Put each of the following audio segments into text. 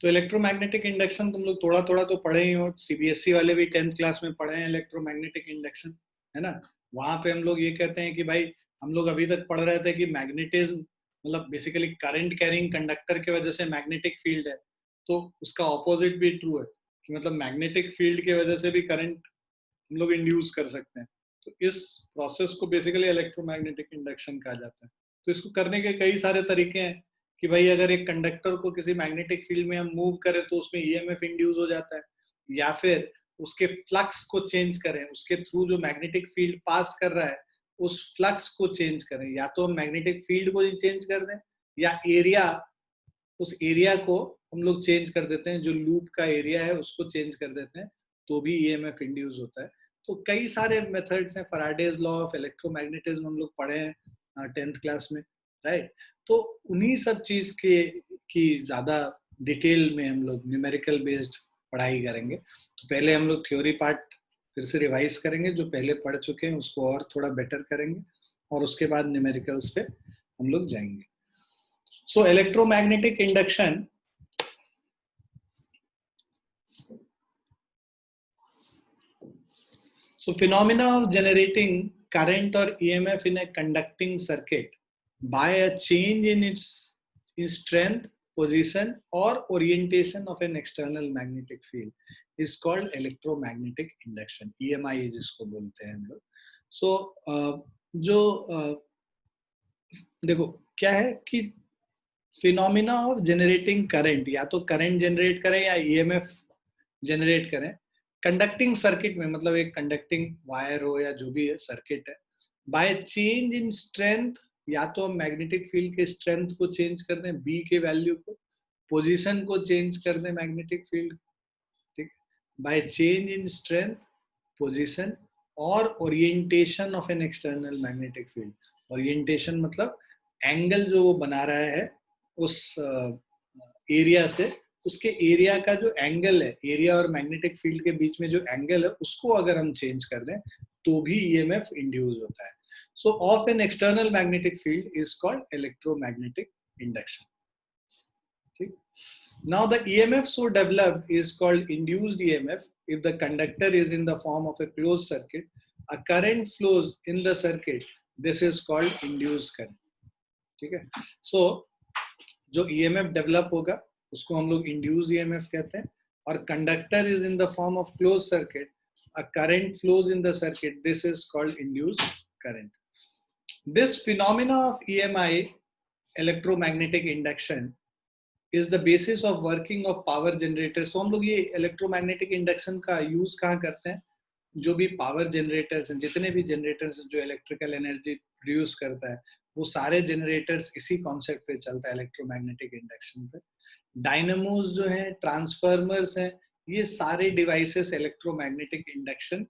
तो electromagnetic induction तुम लोग थोड़ा थोड़ा तो पढ़े ही हो, सीबीएसई वाले भी 10th क्लास में पढ़े हैं इलेक्ट्रोमैग्नेटिक इंडक्शन, है ना। वहां पे हम लोग ये कहते हैं कि भाई हम लोग अभी तक पढ़ रहे थे कि मैग्नेटिज्म मतलब बेसिकली करंट कैरिंग कंडक्टर की वजह से मैग्नेटिक फील्ड है, तो उसका ऑपोजिट भी ट्रू है कि मतलब मैग्नेटिक फील्ड की वजह से भी करंट हम लोग इंड्यूस कर सकते हैं। तो इस प्रोसेस को बेसिकली इलेक्ट्रोमैग्नेटिक इंडक्शन कहा जाता है। तो इसको करने के कई सारे तरीके हैं कि भाई अगर एक कंडक्टर को किसी मैग्नेटिक फील्ड में हम मूव करें तो उसमें ईएमएफ इंड्यूस हो जाता है, या फिर उसके फ्लक्स को चेंज करें, उसके थ्रू जो मैग्नेटिक फील्ड पास कर रहा है उस फ्लक्स को चेंज करें, या तो हम मैग्नेटिक फील्ड को चेंज कर दें या एरिया, उस एरिया को हम लोग चेंज कर देते हैं, जो लूप का एरिया है उसको चेंज कर देते हैं, तो भी ईएमएफ इंड्यूस होता है। तो कई सारे मेथड्स हैं, फैराडेज लॉ ऑफ इलेक्ट्रोमैग्नेटिज्म हम लोग पढ़े हैं 10th क्लास में, राइट। तो उन्हीं सब चीज के की ज्यादा डिटेल में हम लोग न्यूमेरिकल बेस्ड पढ़ाई करेंगे। तो पहले हम लोग थ्योरी पार्ट फिर से रिवाइज करेंगे, जो पहले पढ़ चुके हैं उसको और थोड़ा बेटर करेंगे, और उसके बाद न्यूमेरिकल्स पे हम लोग जाएंगे। So electromagnetic induction, so phenomena of generating current or EMF in a conducting circuit by a change in its strength, position or orientation of an external magnetic field is called electromagnetic induction, EMI जिसको बोलते हैं हम लोग। So जो देखो क्या है कि फिनोमिना ऑफ जनरेटिंग करंट, या तो करंट जनरेट करें या ईएमएफ जनरेट करें कंडक्टिंग सर्किट में, मतलब एक कंडक्टिंग वायर हो या जो भी है सर्किट है, बाय चेंज इन स्ट्रेंथ, या तो हम मैग्नेटिक फील्ड के स्ट्रेंथ को चेंज कर दें, बी के वैल्यू को, पोजीशन को चेंज कर दें मैग्नेटिक फील्ड, ठीक, by change in strength, position और orientation of an external magnetic field. Orientation मतलब एंगल जो वो बना रहा है उस एरिया से, उसके एरिया का जो एंगल है, एरिया और मैग्नेटिक फील्ड के बीच में जो एंगल है उसको अगर हम चेंज कर दें तो भी ईएमएफ इंड्यूस होता है। सो of an external magnetic field is called electromagnetic induction, ठीक। Now the EMF so developed is called induced EMF. If the conductor is in the form of a closed circuit, a current flows in the circuit. This is called induced current. ठीक है। So जो EMF develop होगा उसको हम लोग induce EMF कहते हैं, और conductor is in the form of close circuit, a current flows in the circuit, this is called induce current. This phenomena of EMI, electromagnetic induction, is the basis of working of power generators. तो हम लोग ये electromagnetic induction का use कहाँ करते हैं, जो भी पावर जनरेटर्स हैं, जितने भी जनरेटर्स जो इलेक्ट्रिकल एनर्जी प्रोड्यूस करता है, वो सारे जनरेटर्स इसी कॉन्सेप्ट पे चलता है, इलेक्ट्रोमैग्नेटिक इंडक्शन पे। डायनामोस जो है, ट्रांसफार्मर्स हैं, ये सारे डिवाइसेस इलेक्ट्रोमैग्नेटिक इंडक्शन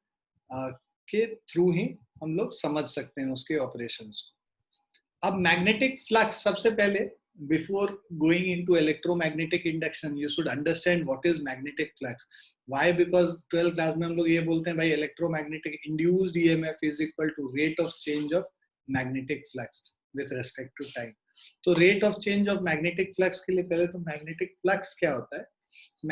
के थ्रू ही हम लोग समझ सकते हैं उसके ऑपरेशंस को। अब मैग्नेटिक फ्लक्स, सबसे पहले before going into electromagnetic induction you should understand what is magnetic flux. Why? Because 12th class में हम लोग ये बोलते हैं भाई electromagnetic induced EMF is equal to rate of change of magnetic flux with respect to time. तो rate of change of magnetic flux के लिए पहले तो magnetic flux क्या होता है?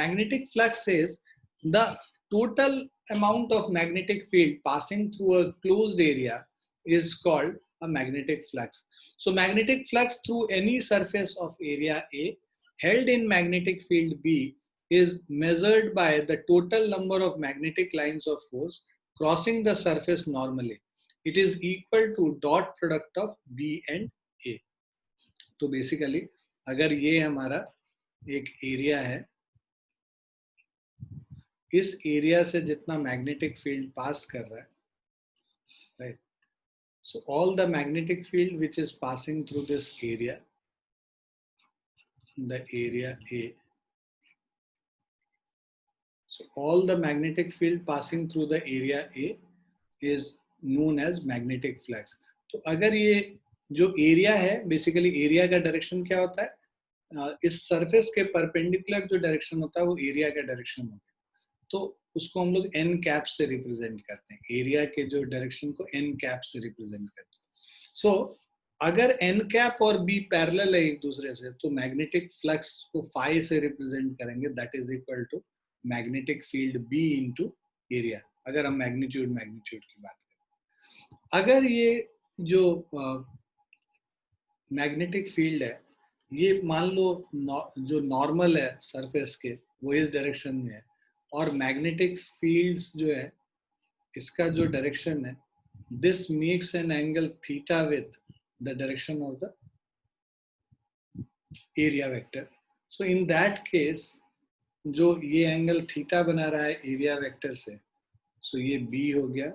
Magnetic flux is the total amount of magnetic field passing through a closed area is called a magnetic flux. So magnetic flux through any surface of area A held in magnetic field B is measured by the total number of magnetic lines of force crossing the surface normally. It is equal to dot product of B and A. तो basically अगर ये हमारा एक area है, इस area से जितना magnetic field पास कर रहा है, right, so all the magnetic field which is passing through this area, the area A, so all the magnetic field passing through the area A is known as magnetic flux. तो अगर ये जो area है, basically area का direction क्या होता है, इस सरफेस के परपेंडिकुलर जो डायरेक्शन होता है वो एरिया का डायरेक्शन होता है, तो उसको हम लोग एन कैप से रिप्रेजेंट करते हैं, एरिया के जो डायरेक्शन को एन कैप से रिप्रेजेंट करते हैं। सो अगर एन कैप और बी पैरेलल है एक दूसरे से तो मैग्नेटिक फ्लक्स को फाई से रिप्रेजेंट करेंगे, that is equal to magnetic field B into area, अगर हम मैग्नीट्यूड की बात करें। अगर ये जो मैग्नेटिक फील्ड है ये मान लो जो नॉर्मल है सरफेस के वो इस डायरेक्शन में है, और मैग्नेटिक फील्ड्स जो है इसका जो डायरेक्शन है, this makes an angle theta with the direction of the area vector. So in that case जो ये एंगल थीटा बना रहा है एरिया वेक्टर से, सो ये बी हो गया,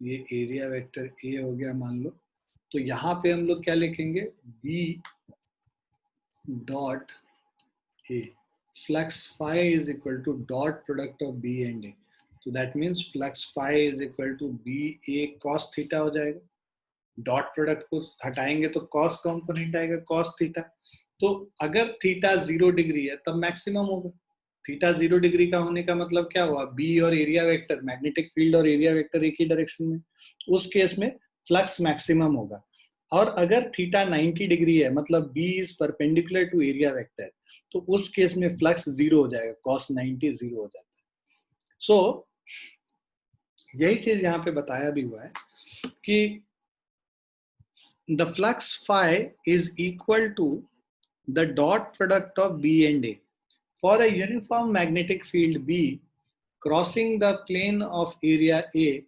ये एरिया वेक्टर ए हो गया मान लो। तो यहाँ पे हम लोग क्या लिखेंगे, B dot A flux phi is equal to dot product of b and a, so that means flux phi is equal to b a cos theta हो जाएगा। डॉट प्रोडक्ट को हटाएंगे तो cos कंपोनेंट आएगा cos थीटा। तो अगर theta 0 degree है तब मैक्सिमम होगा। थीटा 0 डिग्री का होने का मतलब क्या हुआ, बी और एरिया वेक्टर, मैग्नेटिक फील्ड और एरिया वेक्टर एक ही डायरेक्शन में, उस केस में फ्लक्स मैक्सिमम होगा। और अगर थीटा 90 डिग्री है मतलब B is perpendicular to area vector, तो उस केस में फ्लक्स 0 हो जाएगा, cos 90 0 हो जाता है। सो यही चीज यहाँ पे बताया भी हुआ है कि the flux phi is equal to the dot product of B and A. For a uniform magnetic field B crossing the plane of area A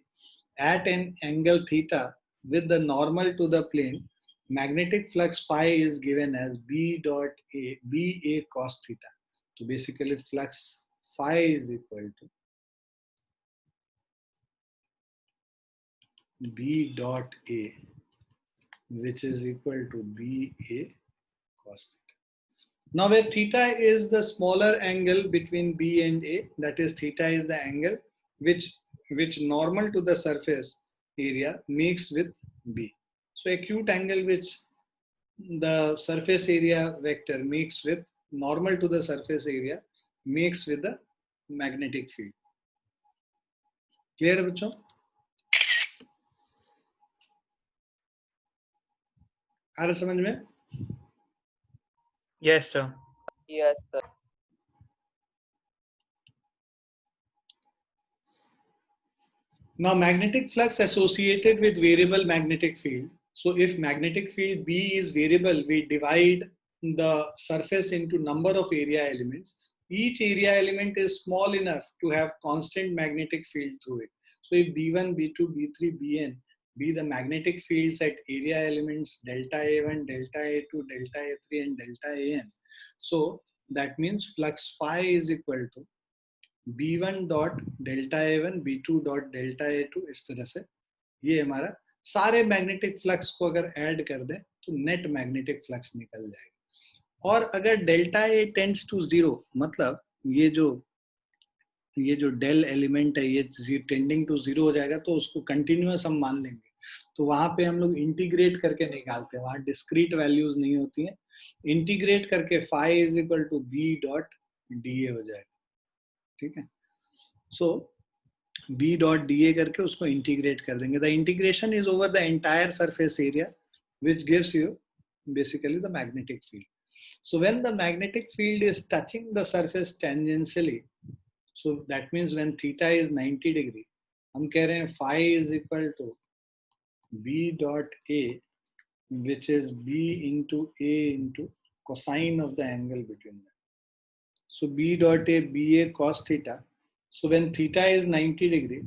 at an angle theta with the normal to the plane, magnetic flux phi is given as B dot A, BA cos theta. So basically flux phi is equal to B dot A, which is equal to BA cos theta. Now where theta is the smaller angle between B and A, that is theta is the angle which normal to the surface area makes with B. So acute angle which the surface area vector makes with normal to the surface area makes with the magnetic field. Clear है बच्चों? आ रहा समझ में? Yes sir. Yes sir. Now magnetic flux associated with variable magnetic field. So if magnetic field B is variable, we divide the surface into number of area elements. Each area element is small enough to have constant magnetic field through it. So if B1, B2, B3, Bn be the magnetic fields at area elements delta A1, delta A2, delta A3 and delta An. So that means flux phi is equal to B1 dot delta A1, B2 dot delta A2, इस तरह से ये हमारा सारे magnetic flux को अगर add कर दें तो नेट मैग्नेटिक फ्लक्स निकल जाएगा। और अगर डेल्टा A टेंड्स टू 0, मतलब ये जो डेल एलिमेंट है ये टेंडिंग टू 0 हो जाएगा तो उसको कंटिन्यूअस हम मान लेंगे। तो वहां पे हम लोग इंटीग्रेट करके निकालते हैं, वहां डिस्क्रीट वैल्यूज नहीं होती हैं। इंटीग्रेट करके phi is equal to B dot d A हो जाएगा। ठीक है, so B dot d A करके उसको इंटीग्रेट कर देंगे। The integration is over the entire surface area which gives you basically the magnetic field. So when the magnetic field is touching the surface tangentially, so that means when theta is 90 degree, हम कह रहे हैं phi is equal to B dot A which is B into A into cosine of the angle between them. So B dot A, BA cos theta. So when theta is 90 degree,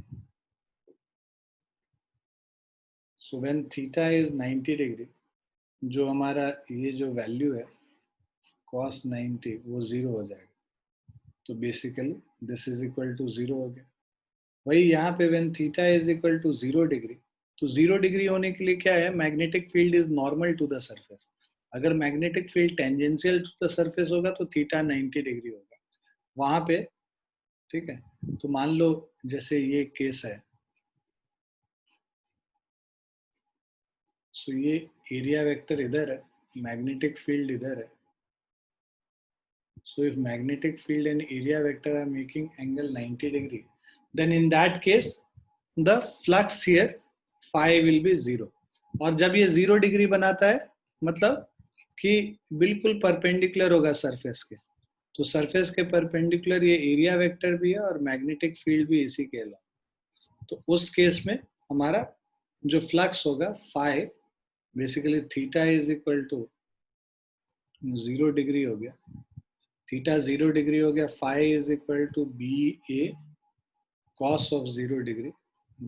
जो हमारा ये जो value है cos 90 वो 0 हो जाएगा। तो basically this is equal to 0 हो गया। वही यहाँ पे when theta is equal to 0 degree, तो 0 डिग्री होने के लिए क्या है, magnetic field is normal to the surface. अगर magnetic field tangential to the surface होगा तो थीटा 90 डिग्री होगा वहां पे। ठीक है, तो मान लो जैसे ये केस है, सो ये एरिया वेक्टर इधर है, मैग्नेटिक फील्ड इधर है। So if magnetic field and area vector are making angle 90 degree, then in that case the flux here phi will be 0. और जब ये 0 डिग्री बनाता है मतलब कि बिल्कुल परपेंडिकुलर होगा सरफेस के, तो सरफेस के परपेंडिकुलर ये एरिया वेक्टर भी है और मैग्नेटिक फील्ड भी इसी के अलावा। तो उस केस में हमारा जो फ्लक्स होगा phi, basically theta is equal to 0 degree हो गया, थीटा 0 डिग्री हो गया, phi is equal to B A cos of 0 degree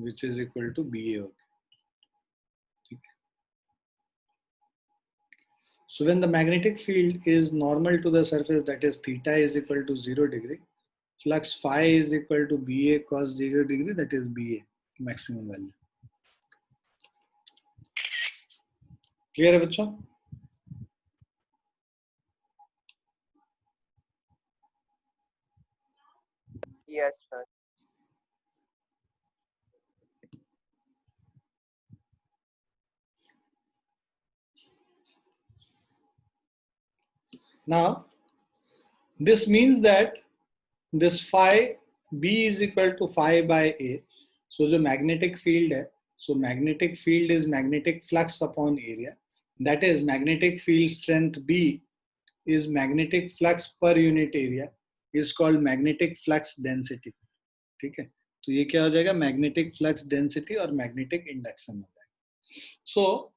which is equal to B A हो गया। ठीक है, so when the magnetic field is normal to the surface, that is theta is equal to 0 degree, flux phi is equal to ba cos 0 degree, that is ba maximum value. Clear है बच्चों? Yes, sir. Now this means that this phi b is equal to phi by a. So जो magnetic field है, so magnetic field is magnetic flux upon area, that is magnetic field strength b is magnetic flux per unit area, is called magnetic flux density. ठीक है, तो ये क्या हो जाएगा, magnetic flux density और मैग्नेटिक इंडक्शन हो जाएगा. सो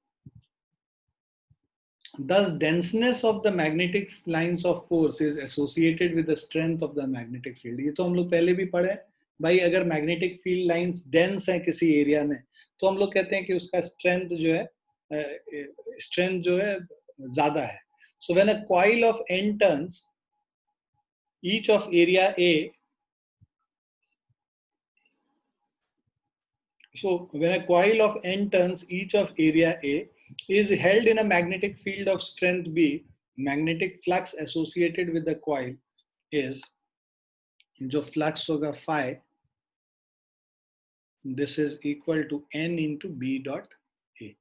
thus denseness of the magnetic lines of force is associated with the strength of the magnetic field. ये तो हम लोग पहले भी पढ़े भाई, अगर मैग्नेटिक फील्ड लाइंस डेंस है किसी एरिया में तो हम लोग कहते हैं कि उसका स्ट्रेंथ जो है ज्यादा है. So when a coil of n turns each of area A, so when a coil of n turns each of area A is held in a magnetic field of strength B, magnetic flux associated with the coil is, जो flux होगा phi, this is equal to n into B dot A.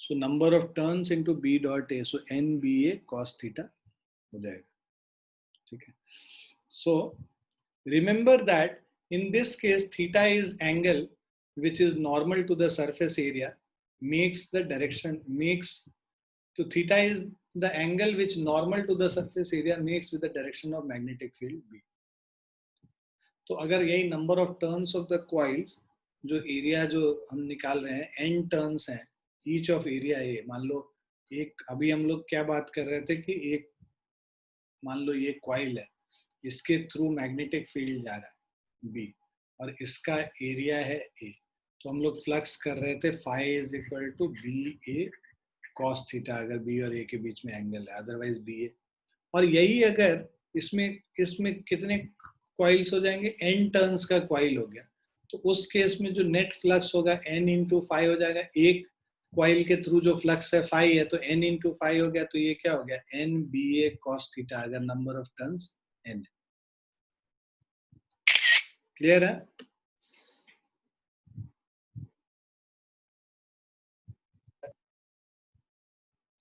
So number of turns into B dot A, so NBA cos theta हो जाएगा. ठीक है, so remember that in this case theta is angle which is normal to the surface area, makes the direction, makes, so theta is the angle which normal to the surface area makes with the direction of magnetic field B. तो अगर यही number of turns of the coils, जो area जो हम निकाल रहे हैं n turns हैं each of area A, मान लो एक, अभी हम लोग क्या बात कर रहे थे कि एक, मान लो ये कॉइल है, इसके थ्रू मैग्नेटिक फील्ड जा रहा है B और इसका एरिया है A, तो हम लोग फ्लक्स कर रहे थे phi is equal to B A cos theta, अगर बी और ए के बीच में एंगल है, अदरवाइज बी ए. और यही अगर इसमें कितने कॉइल्स हो जाएंगे, n टर्न्स का कॉइल हो गया, तो उस केस में जो नेट फ्लक्स होगा n इंटू फाई हो जाएगा. एक कॉइल के थ्रू जो फ्लक्स है फाई है, तो n इंटू फाई हो गया, तो ये क्या हो गया, n B A cos theta, अगर number of turns n. Clear है?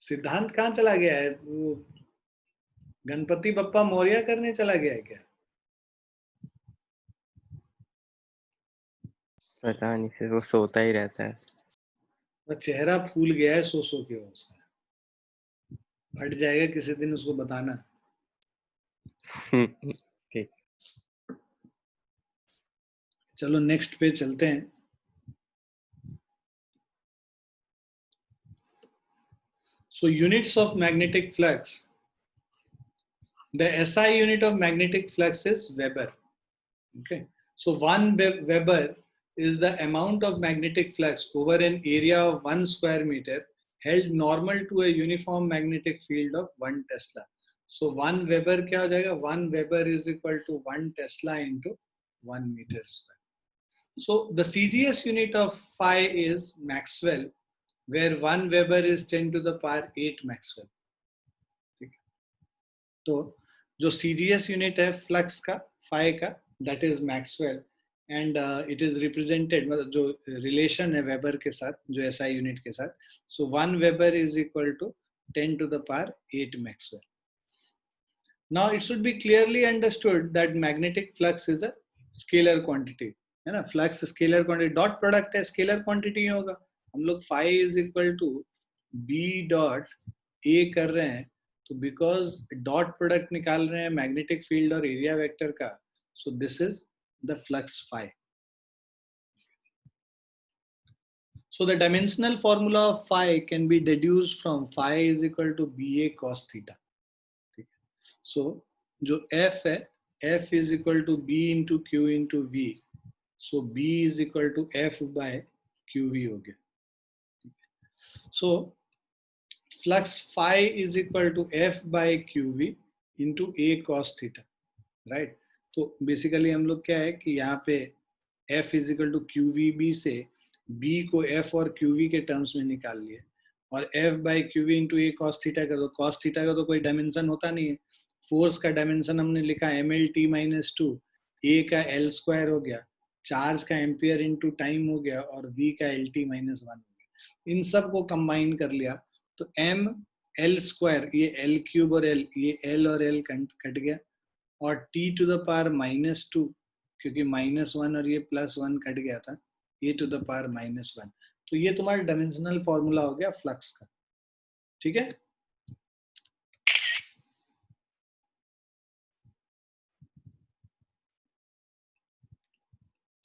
सिद्धांत कहाँ चला गया है, वो गणपति बप्पा मौर्य करने चला गया है क्या? पता नहीं सर, वो सोता ही रहता है. वो चेहरा फूल गया है सो सो के, उसका फट जाएगा किसी दिन, उसको बताना. ठीक. चलो नेक्स्ट पे चलते हैं. So units of magnetic flux. The SI unit of magnetic flux is Weber. Okay. So 1 Weber is the amount of magnetic flux over an area of 1 square meter held normal to a uniform magnetic field of 1 Tesla. So 1 Weber क्या हो जाएगा? 1 Weber is equal to 1 Tesla into 1 meter square. So the CGS unit of phi is Maxwell, where 1 Weber is 10 to the power 8 Maxwell. ठीक है, तो जो CGS unit है flux का phi का, that is Maxwell, and it is represented, मतलब जो relation है वेबर के साथ, जो एसआई यूनिट के साथ, so 1 weber is equal to 10 to the power 8 maxwell. Now it should be clearly understood that magnetic flux is a scalar quantity, है ना. Flux scalar quantity, dot product है, scalar quantity होगा, हम लोग phi is equal to B dot A कर रहे हैं, तो बिकॉज डॉट प्रोडक्ट निकाल रहे हैं मैग्नेटिक फील्ड और एरिया वेक्टर का, so this is the flux phi. So the dimensional formula of phi can be deduced from phi is equal to BA cos theta. So जो F है, F is equal to B into Q into V. So B is equal to F by QV हो गया. So flux phi is equal to F by QV into A cos theta. Right? तो basically हम लोग क्या है कि यहाँ पे F is equal to QVB से B को F और QV के टर्म्स में निकाल लिए, और F by QV into A cos theta का, तो कॉस थीटा का तो कोई डायमेंशन होता नहीं है. फोर्स का डायमेंशन हमने लिखा MLT माइनस 2, ए का L स्क्वायर हो गया, चार्ज का एम्पियर इंटू टाइम हो गया, और V का LT माइनस 1 हो गया. इन सब को कंबाइन कर लिया तो M L स्क्वायर, ये L क्यूब और L, ये L और L कट गया, और T to the power minus 2, क्योंकि -1 और ये +1 कट गया था, ए टू द पावर -1. तो ये तुम्हारा डायमेंशनल फॉर्मूला हो गया फ्लक्स का. ठीक है.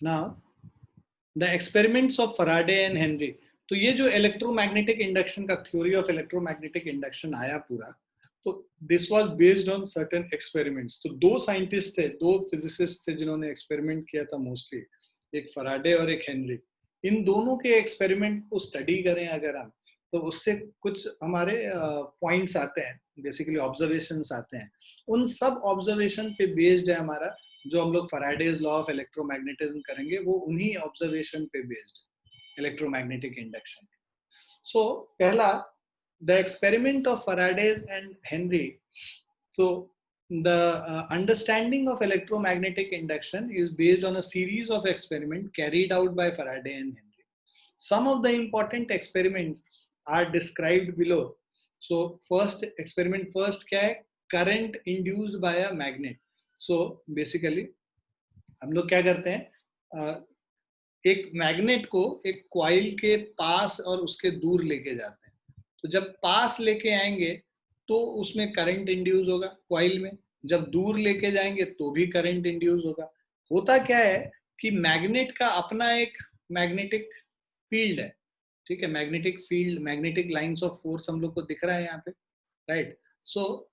Now the experiments of Faraday and Henry. तो ये जो इलेक्ट्रोमैग्नेटिक इंडक्शन का थ्योरी ऑफ इलेक्ट्रोमैग्नेटिक इंडक्शन आया पूरा, तो this was based on certain experiments. तो दो साइंटिस्ट थे, दो फिजिसिस्ट थे जिन्होंने एक्सपेरिमेंट किया था मोस्टली, एक फैराडे और एक हेनरी. इन दोनों के एक्सपेरिमेंट को स्टडी करें अगर हम, तो उससे कुछ हमारे पॉइंट्स आते हैं, बेसिकली ऑब्जर्वेशंस आते हैं. उन सब ऑब्जर्वेशन पे बेस्ड है हमारा जो हम लोग फैराडेज लॉ ऑफ इलेक्ट्रोमैग्नेटिज्म करेंगे, वो उन्हीं ऑब्जर्वेशन पे बेस्ड इलेक्ट्रोमैग्नेटिक इंडक्शन. सो पहला, the experiment of Faraday and Henry. So the understanding of electromagnetic induction is based on a series of experiments carried out by Faraday and Henry. Some of the important experiments are described below. So first experiment, first क्या है, current induced by a magnet. So basically हम लोग क्या करते हैं, एक magnet को एक कॉइल के पास और उसके दूर लेके जाते हैं. तो जब पास लेके आएंगे तो उसमें करंट इंड्यूस होगा कॉइल में, जब दूर लेके जाएंगे तो भी करंट इंड्यूस होगा. होता क्या है कि मैग्नेट का अपना एक मैग्नेटिक फील्ड है. ठीक है, magnetic field, magnetic lines of force हम लोग को दिख रहा है यहाँ पे. राइट. सो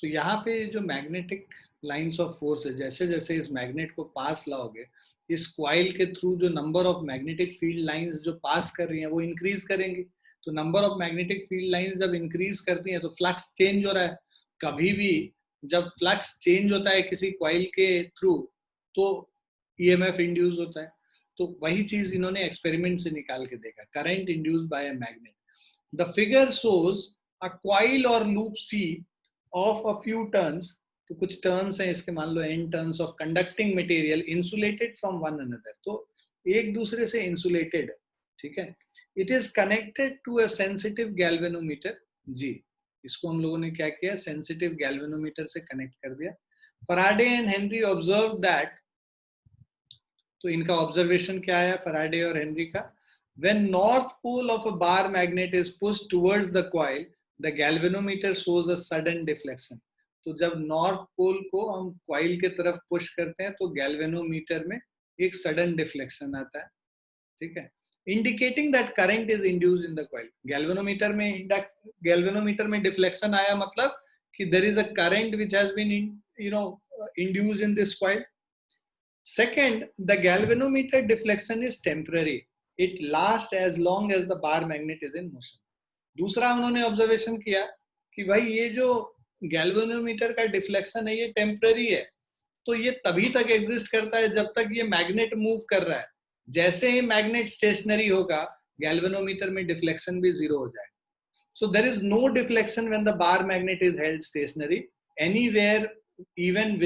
यहाँ पे जो मैग्नेटिक लाइंस ऑफ फोर्स है, जैसे जैसे इस मैग्नेट को पास लाओगे, इस क्वाइल के थ्रू जो number of magnetic field lines जो पास कर रही हैं वो इंक्रीज करेंगी. तो number of magnetic field lines जब इंक्रीज करती हैं तो फ्लक्स चेंज हो रहा है. कभी भी जब फ्लक्स चेंज होता है किसी क्वाइल के थ्रू तो ईएमएफ इंड्यूस होता है. तो वही चीज इन्होंने एक्सपेरिमेंट से निकाल के देखा, current induced by a magnet. The figure shows a coil और loop C of a few turns. तो कुछ टर्न्स हैं इसके, मान लो n turns of conducting material insulated from one another. तो एक दूसरे से इंसुलेटेड है. ठीक है. It is connected to a sensitive galvanometer G. इसको हम लोगों ने क्या किया, सेंसिटिव गैल्वेनोमीटर से कनेक्ट कर दिया. Faraday and Henry observe that. तो इनका ऑब्जर्वेशन क्या है फैराडे और हेनरी का, when north pole of a bar magnet is pushed towards the coil, the galvanometer shows a sudden deflection. तो जब नॉर्थ पोल को हम कॉइल के तरफ पुश करते हैं तो गैल्वेनोमीटर में एक सडन डिफ्लेक्शन आता है. ठीक है, indicating that current is induced in the coil. Galvanometer में डिफ्लेक्शन आया मतलब कि there is a current which has been induced in this coil. Second, the galvanometer deflection is temporary. It lasts as long as the bar magnet is in motion. दूसरा उन्होंने observation किया कि भाई ये जो गैल्वेनोमीटर का डिफ्लेक्शन है ये टेम्पररी है. तो ये तभी तक एग्जिस्ट करता है जब तक ये मैग्नेट मूव कर रहा है. जैसे ही मैग्नेट स्टेशनरी होगा गैल्वेनोमीटर में डिफ्लेक्शन भी जीरो हो जाएगा. So there is no deflection when the bar magnet is held stationary anywhere, even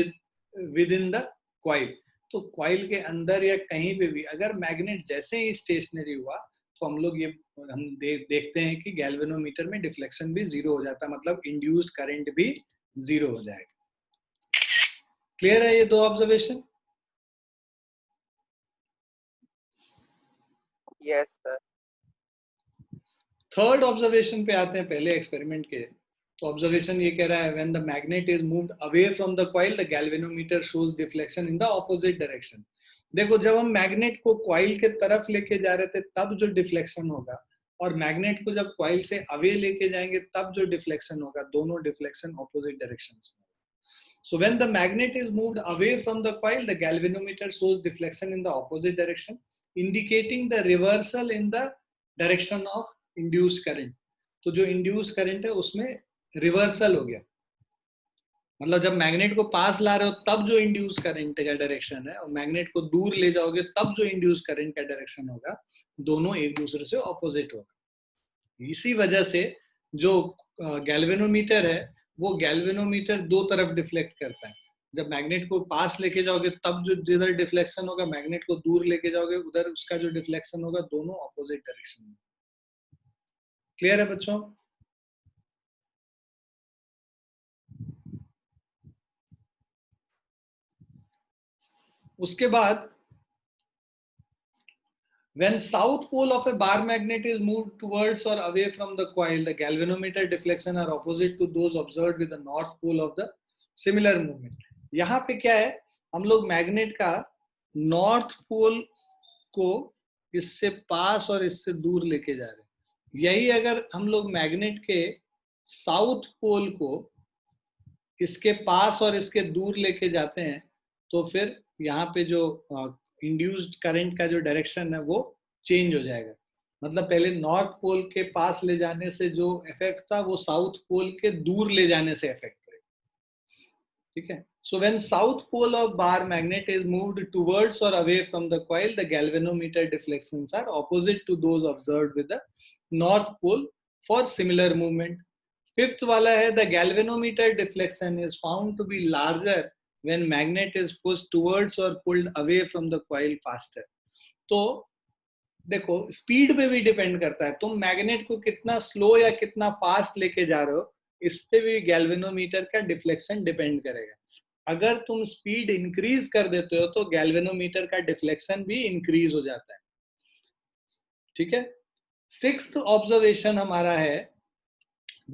within the coil. तो कॉइल के अंदर या कहीं पे भी अगर मैग्नेट जैसे ही स्टेशनरी हुआ तो हम लोग ये देखते हैं कि गैल्वेनोमीटर में डिफ्लेक्शन भी जीरो हो जाता है, मतलब इंड्यूस्ड करंट भी जीरो हो जाएगा. क्लियर है ये दो observation? Yes, sir. Third observation पे आते हैं पहले एक्सपेरिमेंट के। तो ऑब्जर्वेशन ये कह रहा है when the magnet is moved away from the coil the galvanometer shows deflection in the opposite direction. देखो जब हम मैग्नेट को कॉइल के तरफ लेके जा रहे थे तब जो डिफ्लेक्शन होगा, और मैग्नेट को जब कॉइल से अवे लेके जाएंगे तब जो डिफ्लेक्शन होगा, दोनों डिफ्लेक्शन ऑपोजिट डायरेक्शंस में। So when the magnet is moved away from the coil, the galvanometer shows deflection in the opposite direction, indicating the reversal in the direction of induced current. तो जो induced current है उसमें reversal हो गया, मतलब जब magnet को पास ला रहे हो तब जो इंड्यूस करंट का डायरेक्शन है, और मैग्नेट को दूर ले जाओगे तब जो इंड्यूस करंट का डायरेक्शन होगा, दोनों एक दूसरे से ऑपोजिट होगा। इसी वजह से जो गैल्वेनोमीटर है वो गैल्वेनोमीटर दो तरफ डिफ्लेक्ट करता है। जब मैग्नेट को पास लेके जाओगे तब जो जिधर डिफ्लेक्शन होगा, मैग्नेट को दूर लेके जाओगे उधर उसका जो डिफ्लेक्शन होगा, दोनों ऑपोजिट डायरेक्शन में। क्लियर है बच्चों? उसके बाद when south pole of a bar magnet is moved towards or away from the coil, the galvanometer deflection are opposite to those observed with the north pole of the similar movement. यहाँ पे क्या है, हम लोग magnet का north pole को इससे पास और इससे दूर लेके जा रहे हैं। यही अगर हम लोग मैग्नेट के साउथ पोल को इसके पास और इसके दूर लेके जाते हैं तो फिर यहाँ पे जो इंड्यूस्ड करंट का जो डायरेक्शन है वो चेंज हो जाएगा। मतलब पहले नॉर्थ पोल के पास ले जाने से जो इफेक्ट था वो साउथ पोल के दूर ले जाने से इफेक्ट करेगा। ठीक है। So when south pole of bar magnet is moved towards or away from the coil, the galvanometer deflections are opposite to those observed with the north pole for similar movement. Fifth वाला है the galvanometer deflection is found to be larger when magnet is pushed towards or pulled away from the coil faster. तो देखो speed पे भी depend करता है, तुम magnet को कितना स्लो या कितना फास्ट लेके जा रहे हो, इस पे भी गैल्वेनोमीटर का डिफ्लेक्शन डिपेंड करेगा। अगर तुम स्पीड इंक्रीज कर देते हो तो गैल्वेनोमीटर का डिफ्लेक्शन भी इंक्रीज हो जाता है। ठीक है। सिक्स्थ ऑब्जर्वेशन हमारा है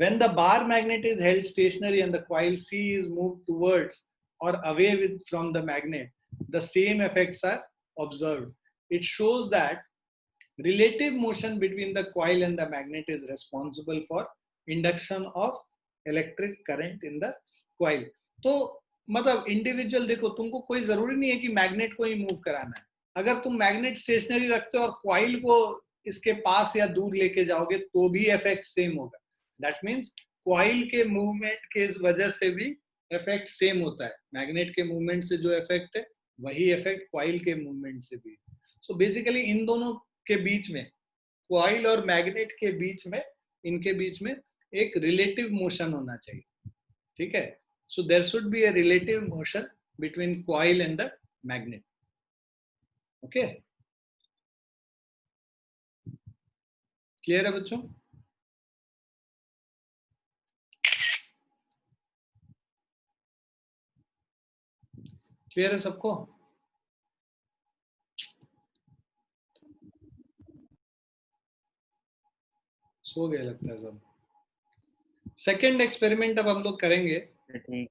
when the bar magnet is held stationary and the coil C is moved towards or away from the magnet, the same effects are observed. It shows that relative motion between the coil and the magnet is responsible for induction of electric current in the coil. तो मतलब individual देखो, तुमको कोई जरूरी नहीं है कि magnet को ही मूव कराना है। अगर तुम मैग्नेट स्टेशनरी रखते हो और कॉइल को इसके पास या दूर लेके जाओगे तो भी इफेक्ट सेम होगा। दैट मीन्स कॉइल के मूवमेंट के वजह से भी इफेक्ट सेम होता है। मैग्नेट के मूवमेंट से जो इफेक्ट है वही इफेक्ट कॉइल के मूवमेंट से भी। सो बेसिकली इन दोनों के बीच में, कॉइल और मैग्नेट के बीच में, इनके बीच में एक रिलेटिव मोशन होना चाहिए। ठीक है। So there should be a relative motion between coil and the magnet. Okay? Clear है बच्चों? Clear है सबको? सो गए लगता है सब। सेकेंड एक्सपेरिमेंट अब हम लोग करेंगे। ठीक।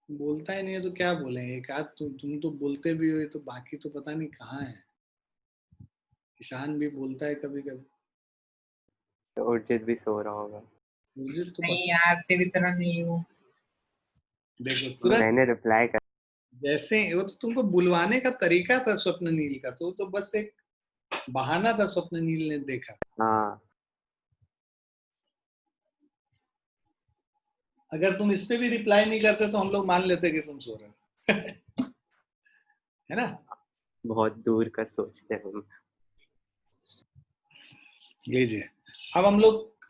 बोलता ही नहीं है तो क्या बोलेंगे, एक आध तुम तो बोलते भी हो, तो बाकी तो पता नहीं कहाँ है। ईशान भी बोलता है कभी कभी। तो उर्जित भी सो रहा होगा। उर्जित तो नहीं यार, तेरी तरह नहीं हूँ। देखो तुरंत मैंने रिप्लाई कर, जैसे वो तो तुमको बुलवाने का तरीका था स्वप्न नील का, तो बस एक बहाना था स्वप्न नील ने देखा। हाँ अगर तुम इस पे भी रिप्लाई नहीं करते तो हम लोग मान लेते कि तुम सो रहे हो। है ना? बहुत दूर का सोचते हैं हम। लीजिए अब हम लोग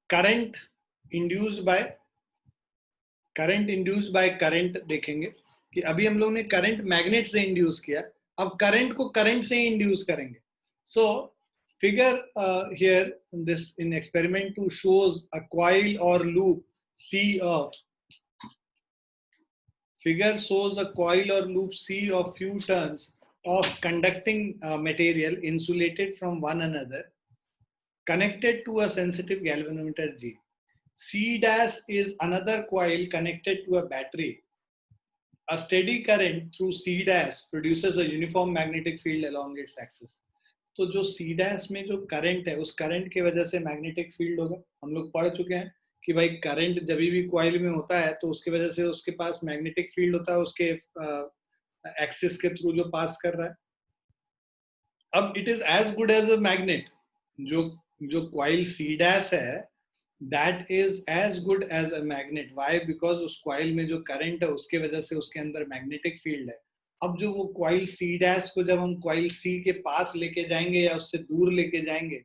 करंट इंड्यूस्ड बाय करंट देखेंगे कि अभी हम लोग ने करंट मैग्नेट से इंड्यूस किया, अब करंट को करंट से इंड्यूस करेंगे। So figure here this in experiment 2 shows a coil or loop C of figure shows a coil or loop C of few turns of conducting material insulated from one another connected to a sensitive galvanometer G. C dash is another coil connected to a battery. A steady current through C dash produces a uniform magnetic field along its axis. तो जो C dash में जो current है उस current की वजह से magnetic field होगा. हम लोग पढ़ चुके हैं कि भाई करंट जब भी कॉइल में होता है तो उसकी वजह से उसके पास मैग्नेटिक फील्ड होता है उसके एक्सिस के थ्रू जो पास कर रहा है. अब it is as good as a magnet. जो कॉइल C dash है that is as good as a magnet. Why? Because उस कॉइल में जो करंट है उसके वजह से उसके अंदर मैग्नेटिक फील्ड है. अब जो वो कॉइल C dash को जब हम कॉइल C के पास लेके जाएंगे या उससे दूर लेके जाएंगे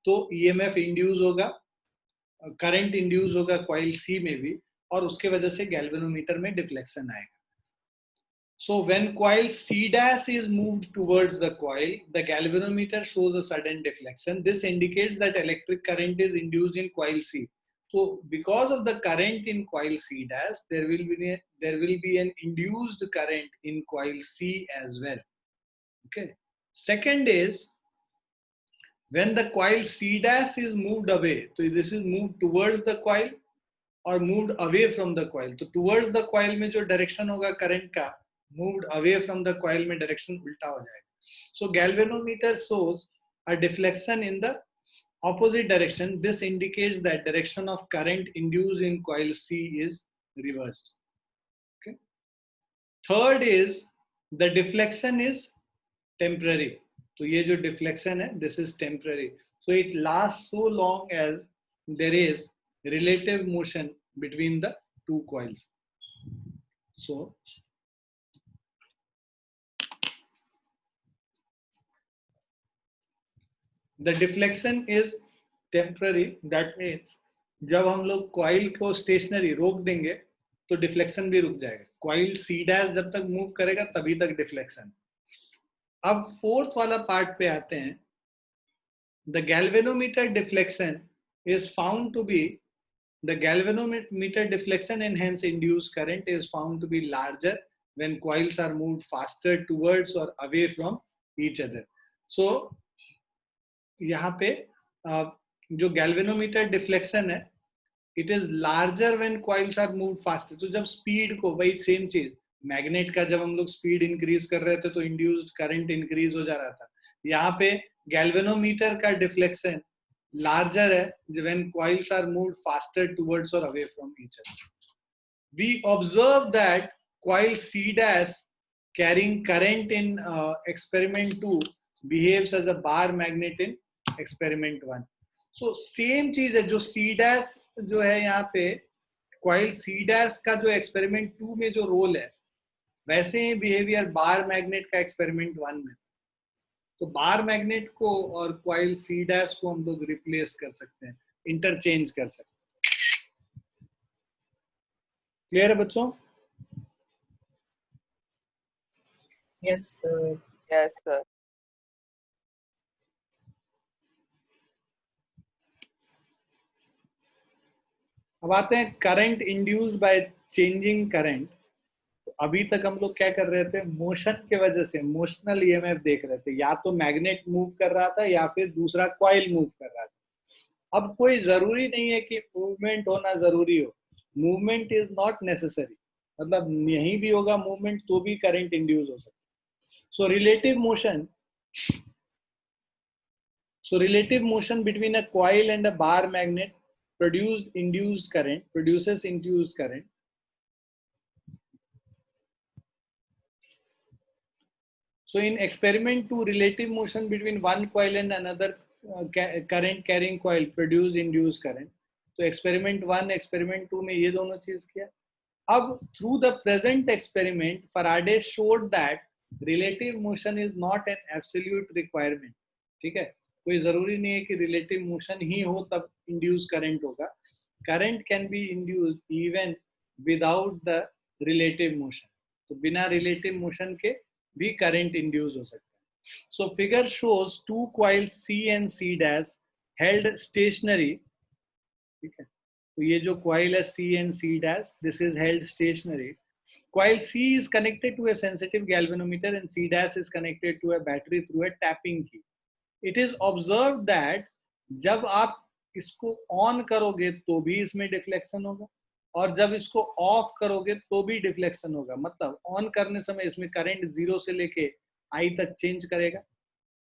तो EMF इंड्यूस होगा, करंट इंड्यूस होगा कॉइल C में भी, और उसके वजह से गैल्वेनोमीटर में डिफ्लेक्शन आएगा. So when coil C dash is moved towards the coil, the galvanometer shows a sudden deflection. This indicates that electric current is induced in coil C. So because of the current in coil C dash, there will be an induced current in coil C as well. Okay. Second is when the coil C dash is moved away. So this is moved towards the coil or moved away from the coil. So towards the coil में जो direction होगा current का, moved away from the coil में direction उल्टा हो जाएगा. So galvanometer shows a deflection in the opposite direction. This indicates that direction of current induced in coil C is reversed. Okay. Third is the deflection is temporary. तो ये जो deflection है, this is temporary. So it lasts so long as there is relative motion between the two coils. So the deflection is temporary. That means जब हम लोग coil को stationery रोक देंगे तो डिफ्लेक्शन भी रुक जाएगा. कॉइल C dash जब तक मूव करेगा तभी तक डिफ्लेक्शन. अब फोर्थ वाला पार्ट पे आते हैं. The galvanometer deflection is found to be the galvanometer deflection and hence induced current is found to be larger when coils are moved faster towards or away from each other. So यहाँ पे जो galvanometer deflection है it is larger when coils are moved faster. तो जब speed को, वही same चीज magnet का, जब हम लोग स्पीड इंक्रीज कर रहे थे तो इंड्यूस्ड करंट इंक्रीज हो जा रहा था. यहाँ पे गैल्वेनोमीटर का डिफ्लेक्शन लार्जर है when coils are moved faster towards और away from each other. We observe that coil C dash carrying current in experiment 2 behaves as a bar magnet in experiment 1. So same चीज है. जो C dash जो है यहाँ पे coil C dash का जो एक्सपेरिमेंट 2 में जो रोल है वैसे ही बिहेवियर बार मैग्नेट का एक्सपेरिमेंट 1 में. तो बार मैग्नेट को और कॉइल C dash को हम लोग रिप्लेस कर सकते हैं, इंटरचेंज कर सकते हैं. क्लियर है बच्चों? Yes, sir. Yes, sir. अब आते हैं current induced bye changing current. अभी तक हम लोग क्या कर रहे थे, मोशन के वजह से मोशनल ईएमएफ देख रहे थे. या तो मैग्नेट मूव कर रहा था या फिर दूसरा कॉइल मूव कर रहा था. अब कोई जरूरी नहीं है कि मूवमेंट होना जरूरी हो. Movement is not necessary. मतलब यहीं भी होगा मूवमेंट तो भी करंट इंड्यूस हो सकता है. सो relative motion between a coil and a bar magnet produces induced current. So in experiment 2, relative motion between one coil and another current carrying coil produced induced current. तो experiment 1, experiment 2 में ये दोनों चीज किया. अब through the present experiment, Faraday showed that relative motion is not an absolute requirement. ठीक है, कोई जरूरी नहीं है कि relative motion ही हो तब induced current होगा. Current can be induced even without the relative motion. तो बिना relative motion के भी current induce हो सकता है. So figure shows two coils C and C dash held stationary. ठीक है, तो ये जो coil है C and C dash, this is held stationary Coil C is connected to a sensitive galvanometer and C dash is connected to a battery through a tapping key. It is observed that जब आप इसको on करोगे तो भी इसमें deflection होगा और जब इसको ऑफ करोगे तो भी डिफ्लेक्शन होगा. मतलब ऑन करने समय इसमें करंट 0 से लेके I तक चेंज करेगा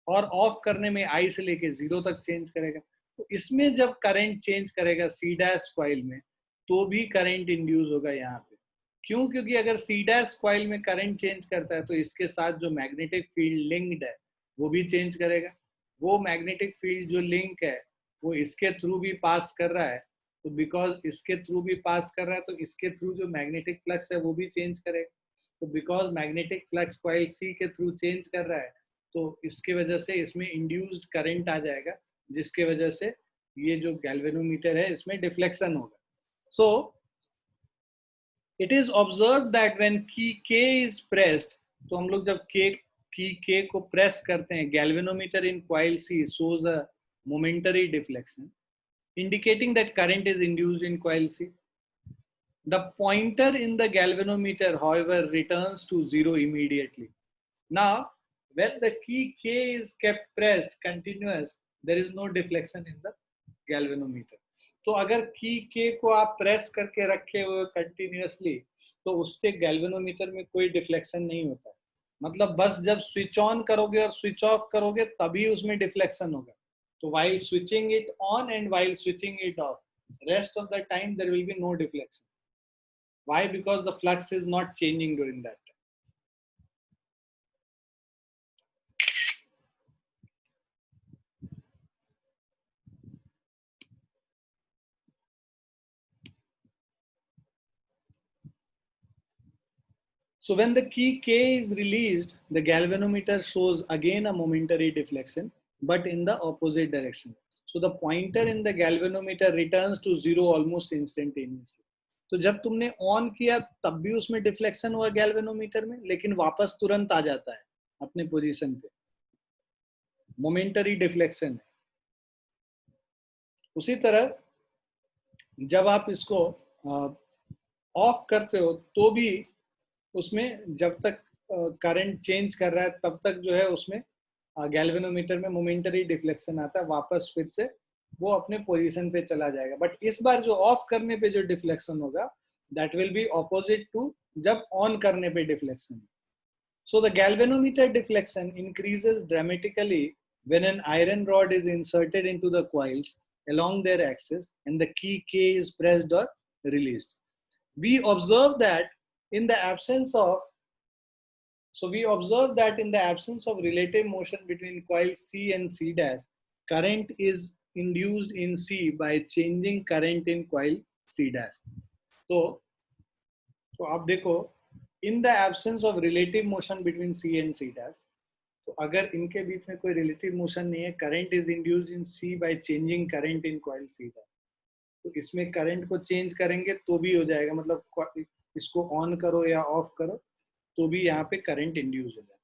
और ऑफ करने में I से लेके 0 तक चेंज करेगा. तो इसमें जब करंट चेंज करेगा C डैश कॉइल में तो भी करंट इंड्यूस होगा यहाँ पे. क्यों? क्योंकि अगर C डैश कॉइल में करंट चेंज करता है तो इसके साथ जो मैग्नेटिक फील्ड लिंक्ड है वो भी चेंज करेगा. वो मैग्नेटिक फील्ड जो लिंक है वो इसके थ्रू भी पास कर रहा है. तो बिकॉज इसके थ्रू भी पास कर रहा है तो इसके थ्रू जो मैग्नेटिक फ्लक्स है वो भी चेंज करेगा. तो because magnetic flux coil C के थ्रू चेंज कर रहा है तो इसकी वजह से इसमें इंड्यूस्ड करंट आ जाएगा जिसके वजह से ये जो गैल्वेनोमीटर है इसमें डिफ्लेक्शन होगा. So it is observe that when की K इज प्रेस्ड, तो हम लोग जब की K को प्रेस करते हैं, galvanometer in coil C shows a momentary deflection indicating that current is induced in coil C. The pointer in the galvanometer however returns to 0 immediately. Now when the key K is kept pressed continuous, there is no deflection in the galvanometer. तो अगर की K को आप press करके रखे हुए continuously तो उससे गैल्वेनोमीटर में कोई डिफ्लेक्शन नहीं होता है. मतलब बस जब स्विच ऑन करोगे और स्विच ऑफ करोगे तभी उसमें डिफ्लेक्शन होगा. तो while switching it on and while switching it off, rest of the time there will be no deflection. Why? Because the flux is not changing during that time. So when the key K is released, the galvanometer shows again a momentary deflection, but in the opposite direction. So the pointer in the galvanometer returns to 0 almost instantaneously. तो जब तुमने on किया तब भी उसमें deflection हुआ galvanometer में, लेकिन वापस तुरंत आ जाता है अपने पोजीशन पे. मोमेंटरी डिफ्लेक्शन है. उसी तरह जब आप इसको ऑफ करते हो तो भी उसमें जब तक करंट चेंज कर रहा है तब तक जो है उसमें गैल्वेनोमीटर में मोमेंटरी डिफ्लेक्शन आता है. वापस फिर से वो अपने पोजीशन पे चला जाएगा. बट इस बार जो ऑफ करने पे जो डिफ्लेक्शन होगा that will be opposite to जब ऑन करने पे deflection. So the galvanometer deflection increases dramatically when an iron rod is inserted into the coils along their axis and the key K is pressed or released. We observe that in the absence of relative motion between coil C and C dash, current is induced in C by changing current in coil C dash. तो आप देखो, in the absence of relative motion between C and C dash, तो अगर इनके बीच में कोई relative motion नहीं है, current is induced in C by changing current in coil C. तो इसमें करंट को चेंज करेंगे तो भी हो जाएगा. मतलब इसको ऑन करो या ऑफ करो तो भी यहाँ पे करंट इंड्यूस हो जाएगा.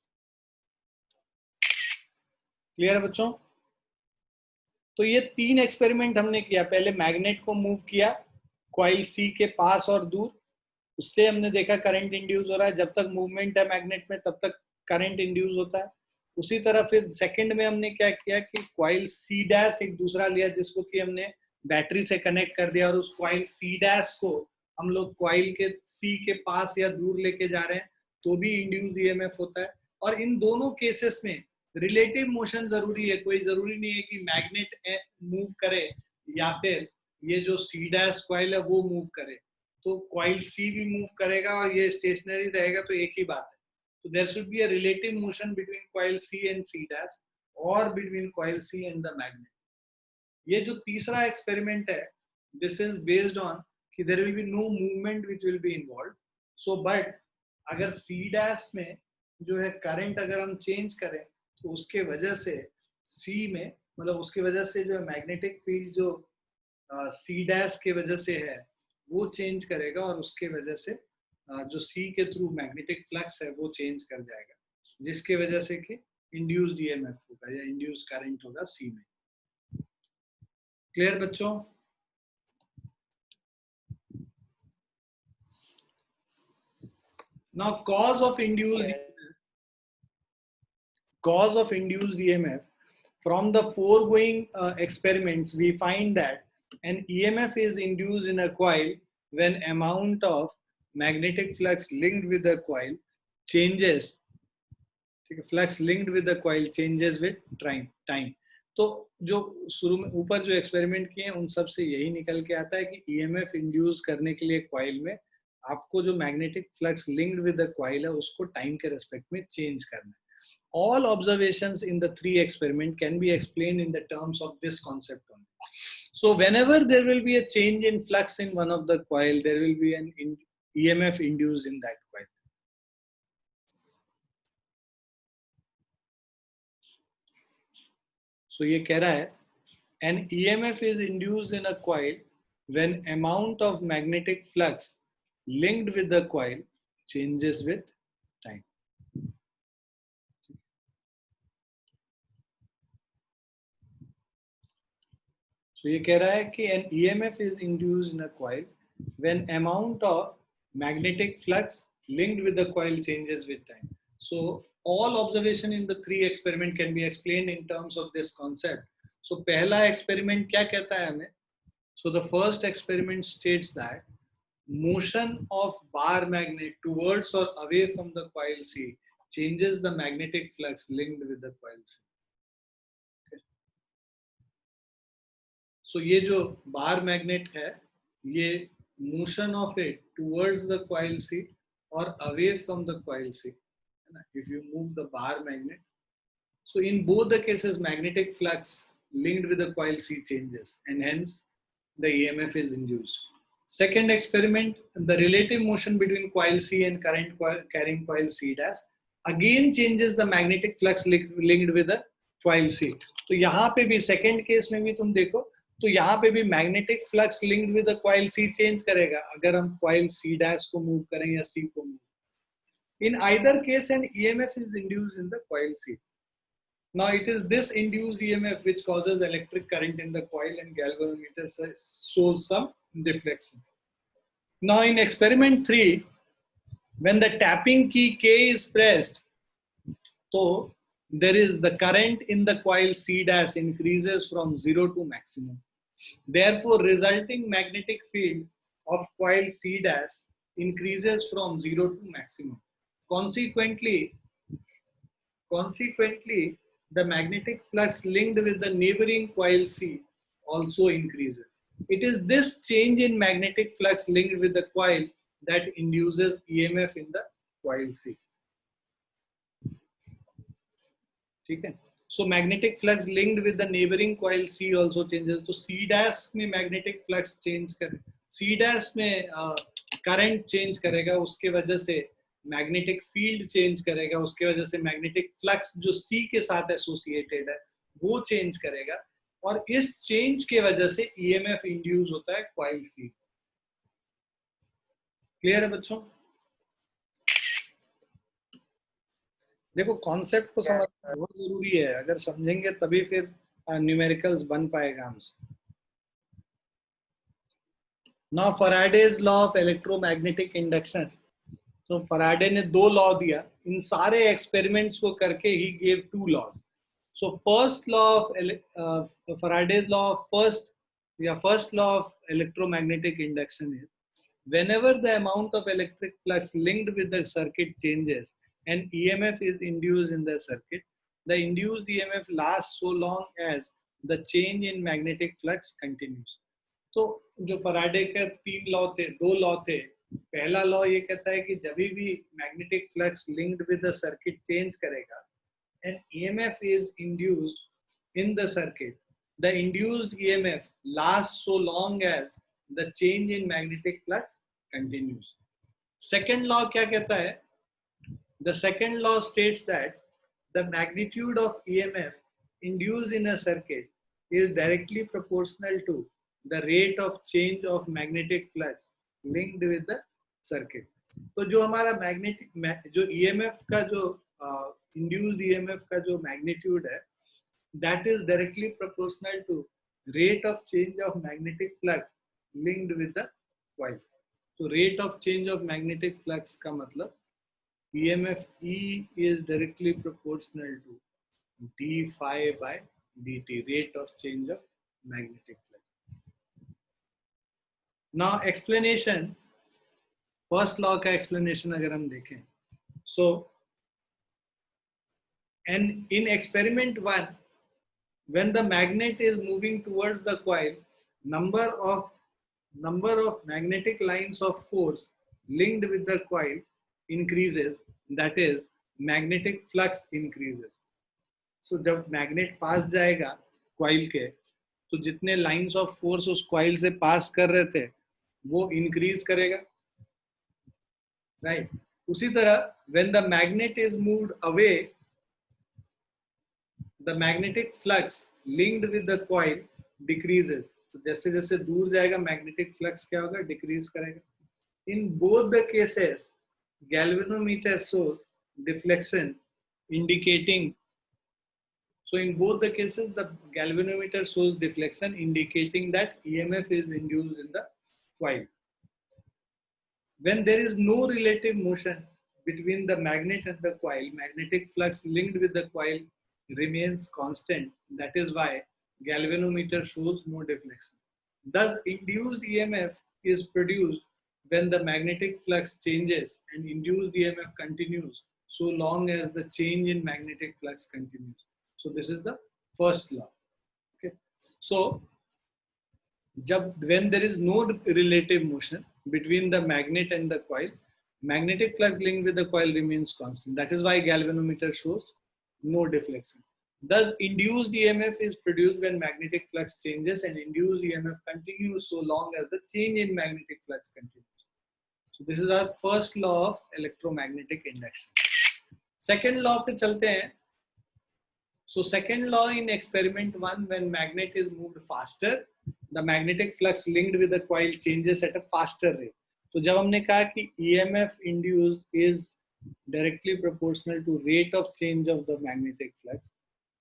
क्लियर है बच्चों? तो ये 3 एक्सपेरिमेंट हमने किया. पहले मैग्नेट को मूव किया कॉइल सी के पास और दूर, उससे हमने देखा करंट इंड्यूस हो रहा है. जब तक मूवमेंट है मैग्नेट में तब तक करंट इंड्यूस होता है. उसी तरह फिर सेकंड में हमने क्या किया कि कॉइल सी डैश एक दूसरा लिया जिसको कि हमने बैटरी से कनेक्ट कर दिया और उस कॉइल सी डैश को हम लोग कॉइल के सी के पास या दूर लेके जा रहे हैं तो भी इंड्यूस ईएमएफ होता है. और इन दोनों केसेस में रिलेटिव मोशन जरूरी है. कोई जरूरी नहीं है कि मैग्नेट मूव करे या फिर ये जो सी डैश कॉइल है वो मूव करे. तो कॉइल सी भी मूव करेगा और ये स्टेशनरी रहेगा तो एक ही बात है. So there should be a relative motion between coil C and C dash or between coil C and the magnet. ये जो तीसरा एक्सपेरिमेंट है, this is based on कि there will be no movement which will be involved. So but अगर C dash में जो है current अगर हम चेंज करें तो उसके वजह से C में मतलब उसके वजह से जो मैग्नेटिक फील्ड जो C dash के वजह से है वो चेंज करेगा और उसके वजह से जो सी के थ्रू मैग्नेटिक फ्लक्स है वो चेंज कर जाएगा जिसके वजह से कि इंड्यूस्ड ईएमएफ होगा या इंड्यूस्ड करंट होगा सी में. क्लियर बच्चों? Now, cause of induced EMF. From the foregoing experiments, we find that an EMF is induced in a coil when amount of magnetic flux linked with the coil changes. Flux linked with the coil changes with time. तो जो शुरू में ऊपर जो experiment किए हैं उन सब से यही निकल के आता है कि ईएमएफ इंड्यूस करने के लिए कॉइल में आपको जो magnetic flux linked with the coil है उसको टाइम के रेस्पेक्ट में चेंज करना है. All observations in the 3 experiment can be explained in the terms of this concept only. So whenever there will be a change in flux in one of the coil, there will be an EMF induced in that coil. So ये कह रहा है an EMF is induced in a coil when amount of magnetic flux linked with the coil changes with time. So ये कह रहा है कि an EMF is induced in a coil when amount of magnetic flux linked with the coil changes with time. So all observation in the 3 experiment can be explained in terms of this concept. So पहला experiment क्या कहता है हमें? So the first experiment states that motion of bar magnet towards or away from the coil C changes the magnetic flux linked with the coil C. So ये जो बार magnet है ये motion of it towards the coil C और away from the coil C है ना. If you move the bar magnet, so in both the cases magnetic flux linked with the coil C changes and hence the EMF is induced. Second experiment, the relative motion between coil C and current carrying coil C dash again changes the magnetic flux linked with the coil C. तो यहाँ पे भी second case में भी तुम देखो तो यहाँ पे भी magnetic flux linked with the coil C change करेगा अगर हम कॉइल सी डैश को मूव करें या सी को move. In either case an EMF is induced in the coil C. Now it is this induced EMF which causes electric current in the coil and galvanometer shows some deflection. Now in experiment 3, when the tapping key K is pressed, so there is the current in the coil C dash increases from 0 to maximum. Therefore, resulting magnetic field of coil C dash increases from 0 to maximum. Consequently, the magnetic flux linked with the neighboring coil C also increases. It is this change in magnetic flux linked with the coil that induces EMF in the coil C. ठीक है. So magnetic flux linked with the neighboring coil C also changes. तो C dash में magnetic flux change करे, C dash में current change करेगा, उसके वजह से magnetic field change करेगा, उसके वजह से magnetic flux जो C के साथ associated है वो change करेगा और इस change के वजह से EMF induce होता है coil C. Clear है बच्चों? देखो कॉन्सेप्ट को समझना बहुत जरूरी है. अगर समझेंगे तभी फिर न्यूमेरिकल्स बन पाएगा हमसे. Now Faraday's law of electromagnetic induction. तो फैराडे ने 2 लॉ दिया. इन सारे एक्सपेरिमेंट्स को करके ही gave 2 laws. So first law of Faraday's law of first law of electromagnetic induction is whenever the amount of electric flux linked with the circuit changes and EMF is induced in the circuit, the induced EMF lasts so long as the change in magnetic flux continues. तो जो Faraday के 2 law थे. पहला law ये कहता है कि जब भी magnetic flux linked with the circuit change करेगा and EMF is induced in the circuit, the induced EMF lasts so long as the change in magnetic flux continues. Second law क्या कहता है? The second law states that the magnitude of EMF induced in a circuit is directly proportional to the rate of change of magnetic flux linked with the circuit. तो जो हमारा magnetic जो EMF का जो induced EMF का जो magnitude है, that is directly proportional to rate of change of magnetic flux linked with the coil. So rate of change of magnetic flux का मतलब EMF E is directly proportional to d phi by dt, rate of change of magnetic flux. Now explanation, first law का explanation अगर हम देखें, so and in experiment 1, when the magnet is moving towards the coil, number of magnetic lines of force linked with the coil increases, that is magnetic flux increases. So जब magnet पास जाएगा coil के, तो जितने lines of force उस coil से पास कर रहे थे वो increase करेगा, right? उसी तरह when the magnet is moved away, the magnetic flux linked with the coil decreases. तो जैसे जैसे दूर जाएगा magnetic flux क्या होगा, decrease करेगा. In both the cases, galvanometer shows deflection indicating. So in both the cases, the galvanometer shows deflection indicating that EMF is induced in the coil. When there is no relative motion between the magnet and the coil, magnetic flux linked with the coil remains constant. That is why galvanometer shows no deflection. Thus, induced EMF is produced when the magnetic flux changes, and induced EMF continues so long as the change in magnetic flux continues. So this is the first law. Okay. So when there is no relative motion between the magnet and the coil, magnetic flux linked with the coil remains constant. That is why galvanometer shows no deflection. Thus, induced EMF is produced when magnetic flux changes, and induced EMF continues so long as the change in magnetic flux continues. So this is our first law of electromagnetic induction. Second law पे चलते हैं. So second law in experiment 1, when magnet is moved faster, the magnetic flux linked with the coil changes at a faster rate. तो जब हमने कहा कि EMF induced is directly proportional to rate of change of the magnetic flux.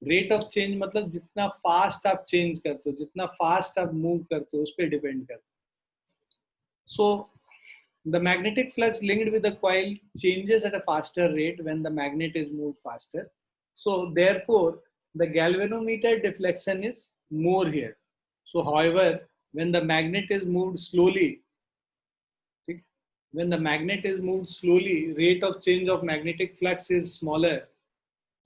Rate of change मतलब जितना fast आप change करते हो, जितना fast आप move करते हो, उस पे depend करता है. So the magnetic flux linked with the coil changes at a faster rate when the magnet is moved faster. So therefore, the galvanometer deflection is more here. So however, when the magnet is moved slowly, rate of change of magnetic flux is smaller.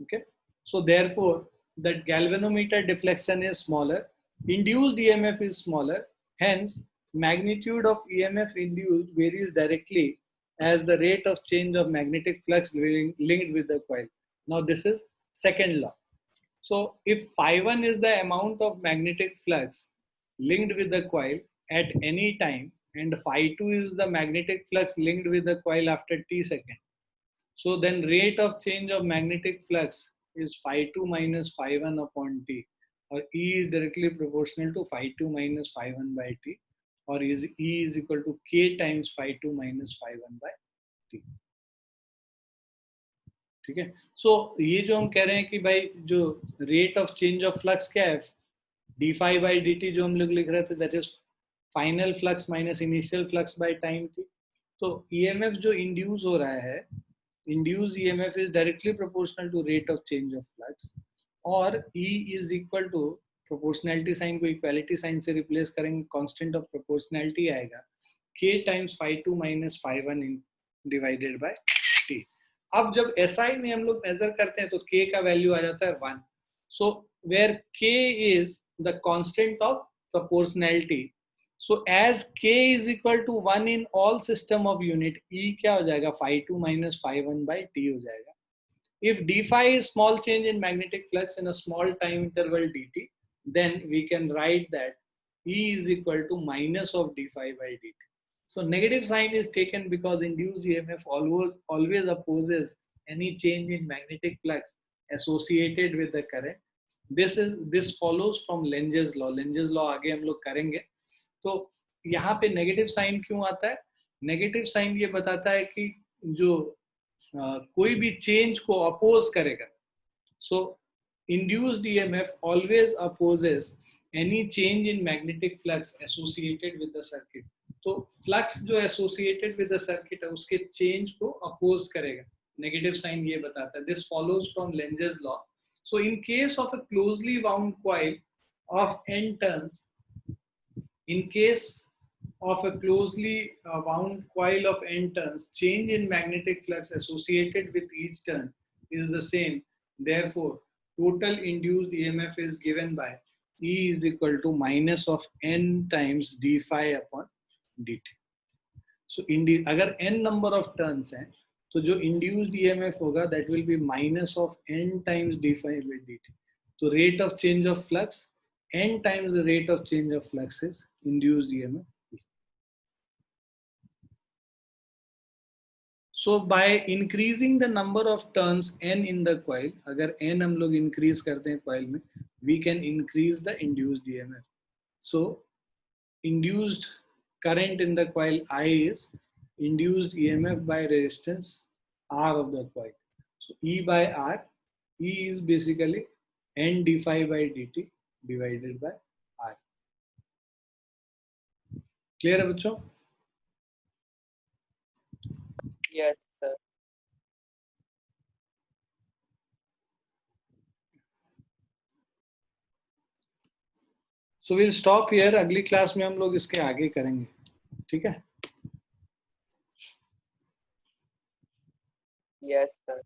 Okay. So therefore, that galvanometer deflection is smaller. Induced EMF is smaller. Hence, magnitude of EMF induced varies directly as the rate of change of magnetic flux linked with the coil. Now this is second law. So if phi1 is the amount of magnetic flux linked with the coil at any time, and phi2 is the magnetic flux linked with the coil after t seconds, so then rate of change of magnetic flux is phi2 minus phi1 upon t, or E is directly proportional to phi2 minus phi1 by t, or E is equal to k times phi2 minus phi1 by t. ठीक है. सो ये जो हम कह रहे हैं कि भाई जो rate of change of flux क्या है, D phi by D T जो हम लोग लिख रहे थे, that is final flux minus initial flux by time थी. तो ईएमएफ जो इंड्यूस हो रहा है, induce EMF is directly proportional to rate of change of flux, और E is equal to proportionality sign को इक्वालिटी साइन से रिप्लेस करेंगे, कांस्टेंट ऑफ प्रोपोर्शनैलिटी आएगा k times phi2 minus phi1 divided by t. अब जब SI में हम लोग मेजर करते हैं तो k का वैल्यू आ जाता है 1. So where k is the constant of proportionality, so as k is equal to 1 in all system of unit, E क्या हो जाएगा, phi2 minus phi1 by t हो जाएगा. If d phi is small change in magnetic flux in a small time interval dt, then we can write that E is equal to minus of d phi by dt. So negative sign is taken because induced EMF always opposes any change in magnetic flux associated with the current. This follows from Lenge's law. Lenge's law आगे हम लोग करेंगे. तो यहाँ पे negative sign क्यों आता है? नेगेटिव साइन ये बताता है कि जो कोई भी चेंज को अपोज करेगा. सो induced EMF always opposes any change in magnetic flux associated with the circuit. तो फ्लक्स जो एसोसिएटेड विद द सर्किट है उसके चेंज को अपोज करेगा. नेगेटिव साइन ये बताता है. This follows from Lenz's law. So in case of a closely bound coil of n turns, in case of a closely wound coil of n turns, change in magnetic flux associated with each turn is the same. Therefore, total induced EMF is given by E is equal to minus of n times d phi upon dt. So, अगर n number of turns हैं, तो जो induced EMF होगा that will be minus of n times d phi by dt. So, rate of change of flux, n times the rate of change of flux is induced EMF. So by increasing the number of turns n in the coil, अगर n हम लोग increase करते हैं coil में, we can increase the induced EMF. So induced current in the coil I is induced EMF by resistance R of the coil. So E by R, E is basically n d phi by dt divided by R. Clear है बच्चों? Yes, sir. So we'll stop here. अगली class में हम लोग इसके आगे करेंगे. ठीक है? Yes, sir.